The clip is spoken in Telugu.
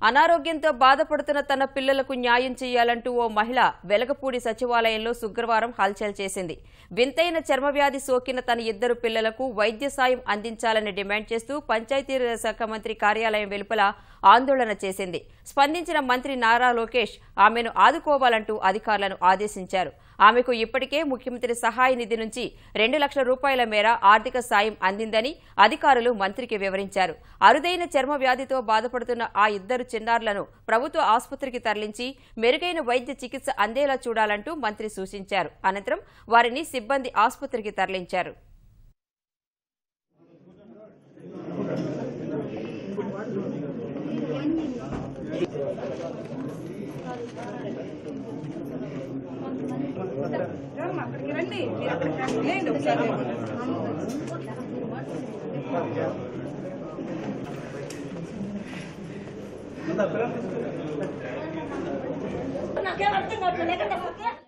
అనారోగ్యంతో బాధపడుతున్న తన పిల్లలకు న్యాయం చేయాలంటూ ఓ మహిళ వెలగపూడి సచివాలయంలో శుక్రవారం హల్చల్ చేసింది. వింతైన చర్మవ్యాధి సోకిన తన 2 పిల్లలకు వైద్య సాయం అందించాలని డిమాండ్ చేస్తూ పంచాయతీరాజ్ శాఖ మంత్రి కార్యాలయం వెలుపల ఆందోళన చేసింది. స్పందించిన మంత్రి నారా లోకేష్ ఆమెను ఆదుకోవాలంటూ అధికారులను ఆదేశించారు. ఆమెకు ఇప్పటికే ముఖ్యమంత్రి సహాయ నిధి నుంచి 2 లక్షల రూపాయల మేర ఆర్థిక సాయం అందిందని అధికారులు మంత్రికి వివరించారు. అరుదైన చర్మ వ్యాధితో బాధపడుతున్న ఆ 2 చిన్నారులను ప్రభుత్వ ఆసుపత్రికి తరలించి మెరుగైన వైద్య చికిత్స అందేలా చూడాలంటూ మంత్రి సూచించారు. అనంతరం వారిని సిబ్బంది ఆసుపత్రికి తరలించారు. నాకేం అర్థం కావట్లేదు.